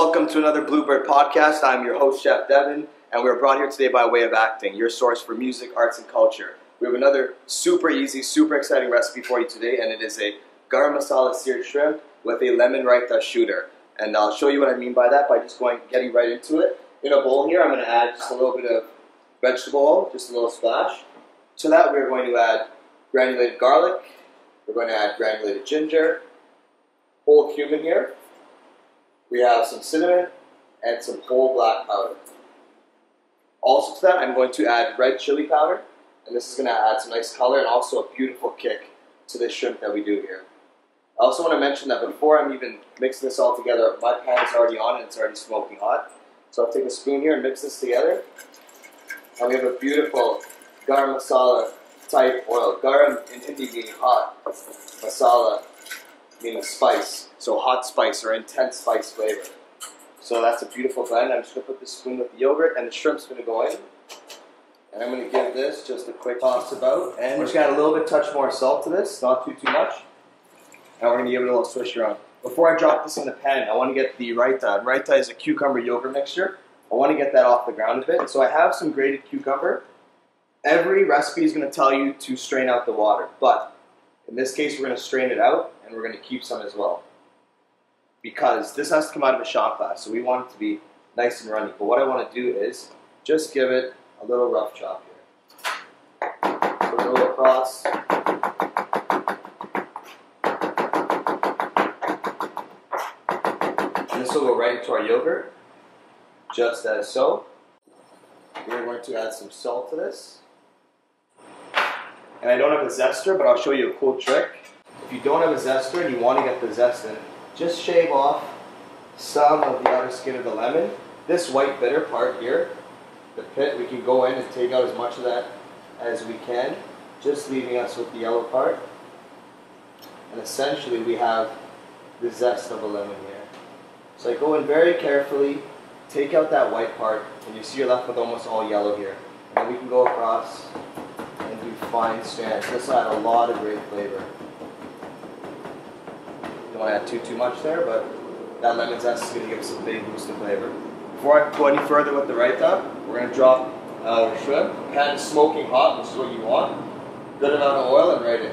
Welcome to another Bluebird podcast. I'm your host, Chef Devan, and we're brought here today by Way of Acting, your source for music, arts, and culture. We have another super easy, super exciting recipe for you today, and it is a Garam Masala seared shrimp with a lemon-raita shooter. And I'll show you what I mean by that by just getting right into it. In a bowl here, I'm going to add just a little bit of vegetable oil, just a little splash. To that, we're going to add granulated garlic. We're going to add granulated ginger, whole cumin here. We have some cinnamon and some whole black powder. Also to that, I'm going to add red chili powder, and this is going to add some nice color and also a beautiful kick to this shrimp that we do here. I also want to mention that before I'm even mixing this all together, my pan is already on and it's already smoking hot. So I'll take a spoon here and mix this together. And we have a beautiful garam masala type oil. Garam in Hindi meaning hot, masala meaning spice. So hot spice or intense spice flavor. So that's a beautiful blend. I'm just going to put the spoon with the yogurt and the shrimp's going to go in. And I'm going to give this just a quick toss about. And we're just going to add a little bit touch more salt to this, not too much. And we're going to give it a little swish around. Before I drop this in the pan, I want to get the raita. Raita is a cucumber yogurt mixture. I want to get that off the ground a bit. So I have some grated cucumber. Every recipe is going to tell you to strain out the water. But in this case, we're going to strain it out and we're going to keep some as well. Because this has to come out of a shot glass, so we want it to be nice and runny. But what I want to do is just give it a little rough chop here. So we'll go across. And this will go right into our yogurt, just as so. We're going to add some salt to this. And I don't have a zester, but I'll show you a cool trick. If you don't have a zester and you want to get the zest in, just shave off some of the outer skin of the lemon. This white bitter part here, the pit, we can go in and take out as much of that as we can, just leaving us with the yellow part. And essentially we have the zest of a lemon here. So I go in very carefully, take out that white part, and you see you're left with almost all yellow here. And then we can go across and do fine strands. This will add a lot of great flavor. Don't want to add too much there, but that lemon zest is going to give us a big boost of flavor. Before I go any further with the raita, we're going to drop our shrimp. The pan is smoking hot, which is what you want. Good amount of oil and right in.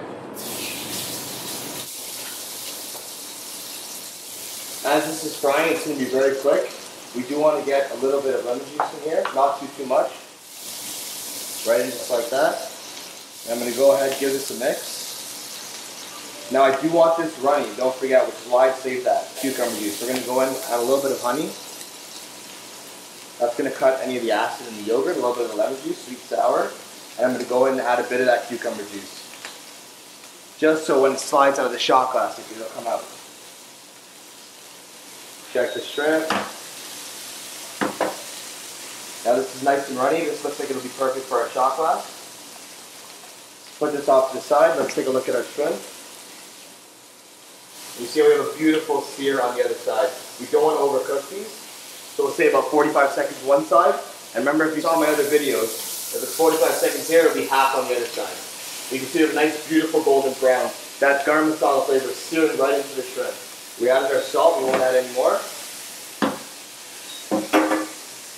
As this is frying, it's going to be very quick. We do want to get a little bit of lemon juice in here, not too much. Right in just like that. And I'm going to go ahead and give this a mix. Now I do want this runny, don't forget, which is why I saved that cucumber juice. We're going to go in and add a little bit of honey. That's going to cut any of the acid in the yogurt, a little bit of the lemon juice, sweet, sour. And I'm going to go in and add a bit of that cucumber juice. Just so when it slides out of the shot glass, it'll come out. Check the shrimp. Now this is nice and runny. This looks like it'll be perfect for our shot glass. Put this off to the side. Let's take a look at our shrimp. You see we have a beautiful sear on the other side. We don't want to overcook these, so we'll say about 45 seconds one side. And remember, if you saw my other videos, if it's 45 seconds here, it'll be half on the other side. You can see a nice, beautiful golden brown. That garam masala flavor is seared right into the shrimp. We added our salt, we won't add any more.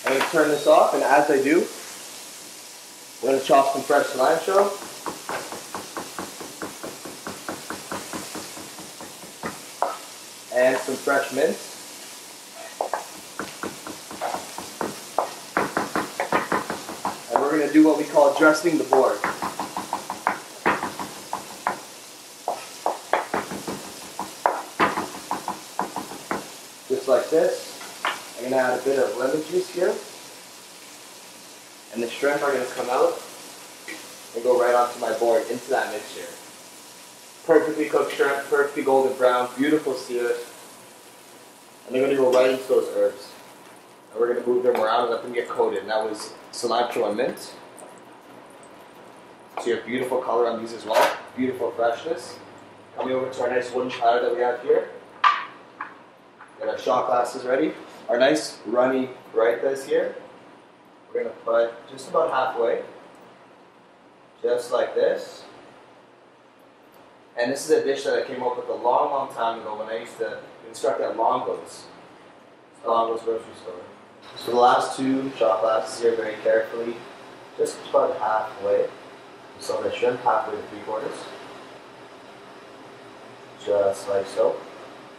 I'm going to turn this off, and as I do, we're going to chop some fresh cilantro. And some fresh mint. And we're going to do what we call dressing the board. Just like this. I'm going to add a bit of lemon juice here. And the shrimp are going to come out and go right onto my board into that mixture. Perfectly cooked shrimp, perfectly golden brown, beautiful sear. And they're going to go right into those herbs. And we're going to move them around and let them get coated. And that was cilantro and mint. So you have beautiful color on these as well. Beautiful freshness. Coming over to our nice wooden platter that we have here. Got our shot glasses ready. Our nice runny raita is here. We're going to put just about halfway. Just like this. And this is a dish that I came up with a long, long time ago when I used to instruct at Longos. along with grocery store. So the last two shot glasses here, very carefully, just about halfway. So the shrimp halfway to 3/4. Just like so.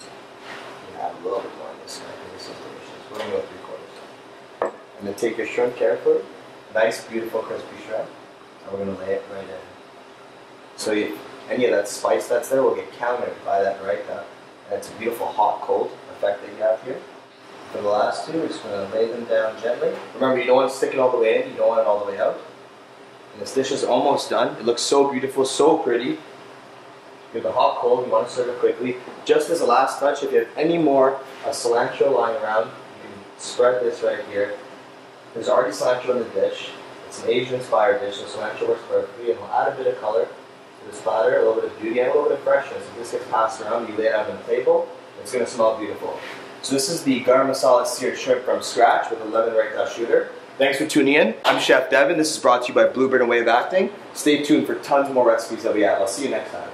You add a little bit more in this. I think this is delicious. We're going to go 3/4. And then take your shrimp carefully. Nice, beautiful, crispy shrimp. And we're going to lay it right in. So any of that spice that's there will get countered by that raita. And it's a beautiful hot, cold effect that you have here. For the last two, we're just going to lay them down gently. Remember, you don't want to stick it all the way in, you don't want it all the way out. And this dish is almost done. It looks so beautiful, so pretty. With the hot, cold, you want to serve it quickly. Just as a last touch, if you have any more cilantro lying around, you can spread this right here. There's already cilantro in the dish. It's an Asian-inspired dish, so cilantro works perfectly. And we'll add a bit of color to this platter, a little bit of beauty, and a little bit of freshness. If this gets passed around, you lay it out on the table, it's going to smell beautiful. So this is the Garam Masala seared shrimp from scratch with a lemon-raita shooter. Thanks for tuning in. I'm Chef Devin. This is brought to you by Bluebird and Way of Acting. Stay tuned for tons more recipes that we have. I'll see you next time.